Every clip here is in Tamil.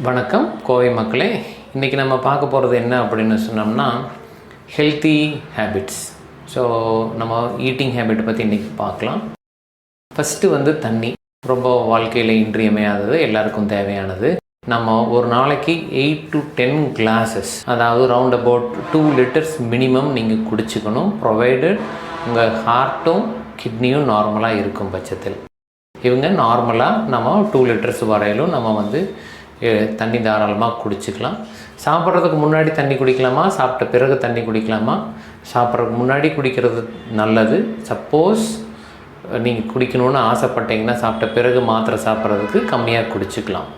வணக்கம் கோவை மக்களே. இன்றைக்கி நம்ம பார்க்க போகிறது என்ன அப்படின்னு சொன்னோம்னா ஹெல்த்தி ஹேபிட்ஸ். ஸோ நம்ம ஈட்டிங் ஹேபிட் பற்றி இன்றைக்கி பார்க்கலாம். ஃபஸ்ட்டு தண்ணி ரொம்ப வாழ்க்கையில் இன்றியமையாதது, எல்லாருக்கும் தேவையானது. நம்ம ஒரு நாளைக்கு 8 to 10 கிளாஸஸ், அதாவது ரவுண்ட் அபவுட் 2 லிட்டர்ஸ் மினிமம் நீங்கள் குடிச்சுக்கணும், ப்ரொவைடட் உங்கள் ஹார்ட்டும் கிட்னியும் நார்மலாக இருக்கும் பட்சத்தில். இவங்க நார்மலாக நம்ம 2 லிட்டர்ஸ் வரையிலும் நம்ம தண்ணி தாராளமாக குடிச்சிக்கலாம். சாப்பிட்றதுக்கு முன்னாடி தண்ணி குடிக்கலாமா, சாப்பிட்ட பிறகு தண்ணி குடிக்கலாமா? சாப்பிட்றதுக்கு முன்னாடி குடிக்கிறது நல்லது. சப்போஸ் நீங்கள் குடிக்கணும்னு ஆசைப்பட்டீங்கன்னா சாப்பிட்ட பிறகு மாத்திரை சாப்பிட்றதுக்கு கம்மியாக குடிச்சிக்கலாம்.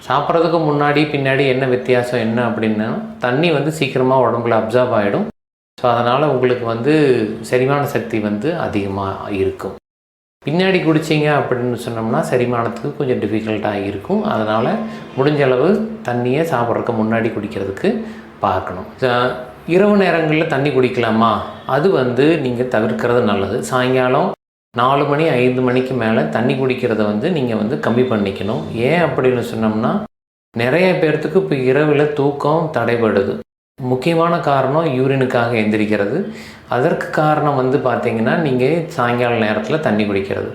சாப்பிட்றதுக்கு முன்னாடி பின்னாடி என்ன வித்தியாசம் என்ன அப்படின்னா, தண்ணி சீக்கிரமாக உடம்புல அப்சார்ப் ஆகிடும். ஸோ அதனால் உங்களுக்கு செரிமான சக்தி அதிகமாக இருக்கும். பின்னாடி குடிச்சிங்க அப்படின்னு சொன்னோம்னா செரிமானத்துக்கு கொஞ்சம் டிஃபிகல்ட்டாக இருக்கும். அதனால் முடிஞ்ச அளவு தண்ணியை சாப்பிட்றதுக்கு முன்னாடி குடிக்கிறதுக்கு பார்க்கணும். இரவு நேரங்களில் தண்ணி குடிக்கலாமா? அது நீங்கள் தவிர்க்கிறது நல்லது. சாயங்காலம் 4 மணி 5 மணிக்கு மேலே தண்ணி குடிக்கிறத நீங்கள் கம்மி பண்ணிக்கணும். ஏன் அப்படின்னு சொன்னோம்னா, நிறைய பேர்த்துக்கு இப்போ இரவில் தூக்கம் தடைபடுது. முக்கியமான காரணம் யூரினுக்காக எந்திரிக்கிறது. அதற்கு காரணம் பார்த்திங்கன்னா, நீங்கள் சாயங்கால நேரத்தில் தண்ணி குடிக்கிறது.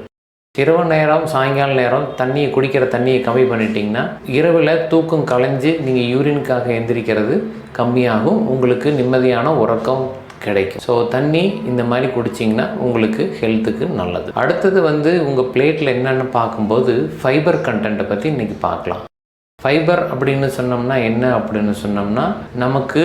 இரவு நேரம் சாயங்கால நேரம் குடிக்கிற தண்ணியை கம்மி பண்ணிட்டீங்கன்னா இரவில் தூக்கம் கலைஞ்சு நீங்கள் யூரினுக்காக எந்திரிக்கிறது கம்மியாகும். உங்களுக்கு நிம்மதியான உறக்கம் கிடைக்கும். ஸோ தண்ணி இந்த மாதிரி குடிச்சிங்கன்னா உங்களுக்கு ஹெல்த்துக்கு நல்லது. அடுத்தது உங்கள் பிளேட்டில் என்னென்னு பார்க்கும்போது ஃபைபர் கண்டென்ட்டை பற்றி இன்றைக்கி பார்க்கலாம். ஃபைபர் அப்படின்னு சொன்னோம்னா என்ன அப்படின்னு சொன்னோம்னா, நமக்கு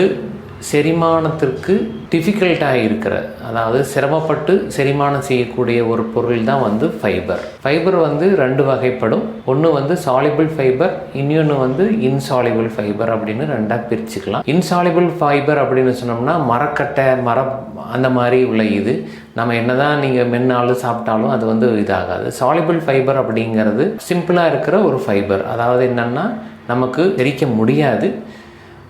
செரிமானத்திற்கு டிஃபிகல்ட்டாக இருக்கிற, அதாவது சிரமப்பட்டு செரிமானம் செய்யக்கூடிய ஒரு பொருள் தான் ஃபைபர். ஃபைபர் 2 வகைப்படும். ஒன்று சாலிபிள் ஃபைபர், இன்னொன்று இன்சாலிபிள் ஃபைபர் அப்படின்னு 2ஆக பிரிச்சுக்கலாம். இன்சாலிபிள் ஃபைபர் அப்படின்னு சொன்னோம்னா மரக்கட்டை, மரம் அந்த மாதிரி உள்ள இது நம்ம என்ன தான் நீங்கள் மென்னாலும் சாப்பிட்டாலும் அது இதாகாது. சாலிபிள் ஃபைபர் அப்படிங்கிறது சிம்பிளாக இருக்கிற ஒரு ஃபைபர். அதாவது என்னென்னா, நமக்கு எரிக்க முடியாது,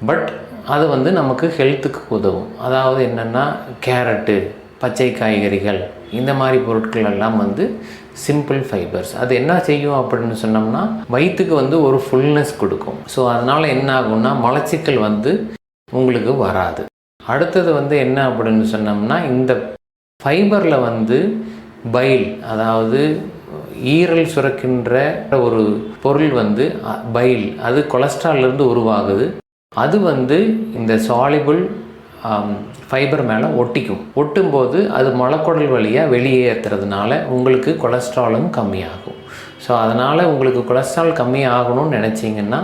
பட் அது நமக்கு ஹெல்த்துக்கு உதவும். அதாவது என்னென்னா, கேரட்டு, பச்சை காய்கறிகள், இந்த மாதிரி பொருட்கள் எல்லாம் சிம்பிள் ஃபைபர்ஸ். அது என்ன செய்யும் அப்படின்னு சொன்னோம்னா, வயிற்றுக்கு ஒரு ஃபுல்னஸ் கொடுக்கும். ஸோ அதனால் என்ன ஆகும்னா, மலச்சிக்கல் உங்களுக்கு வராது. அடுத்தது என்ன அப்படின்னு சொன்னோம்னா, இந்த ஃபைபரில் பைல், அதாவது ஈரல் சுரக்கின்ற ஒரு பொருள் பைல், அது கொலஸ்ட்ரால்லேருந்து உருவாகுது. அது இந்த சாலிபிள் ஃபைபர் மேலே ஒட்டிக்கும். ஒட்டும்போது அது மலக்குடல் வழியாக வெளியேற்றுறதுனால உங்களுக்கு கொலஸ்ட்ராலும் கம்மியாகும். ஸோ அதனால் உங்களுக்கு கொலஸ்ட்ரால் கம்மி ஆகணும்னு நினச்சிங்கன்னா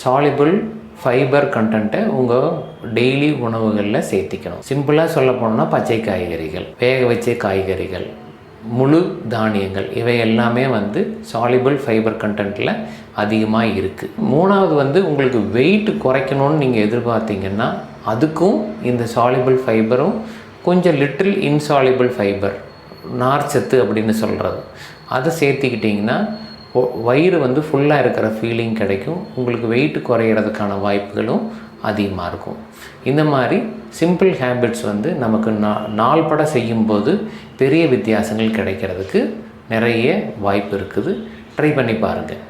சாலிபிள் ஃபைபர் கண்டென்ட்டை உங்கள் டெய்லி உணவுகளில் சேர்த்திக்கணும். சிம்பிளாக சொல்ல போனோம்னா பச்சை காய்கறிகள், வேக வச்ச காய்கறிகள், முழு தானியங்கள், இவை எல்லாமே சாலிபிள் ஃபைபர் கண்டென்ட்டில் அதிகமாக இருக்குது. மூணாவது உங்களுக்கு வெயிட் குறைக்கணும்னு நீங்கள் எதிர்பார்த்தீங்கன்னா, அதுக்கும் இந்த சாலிபிள் ஃபைபரும் கொஞ்சம் லிட்டில் இன்சாலிபிள் ஃபைபர், நார்ச்சத்து அப்படின்னு சொல்கிறது, அதை சேர்த்திக்கிட்டிங்கன்னா வயிறு ஃபுல்லாக இருக்கிற ஃபீலிங் கிடைக்கும். உங்களுக்கு வெயிட் குறையிறதுக்கான வாய்ப்புகளும் அதிகமாக இருக்கும். இந்த மாதிரி சிம்பிள் ஹேபிட்ஸ் நமக்கு நாள்பட செய்யும்போது பெரிய வித்தியாசங்கள் கிடைக்கிறதுக்கு நிறைய வாய்ப்பு இருக்குது. ட்ரை பண்ணி பாருங்கள்.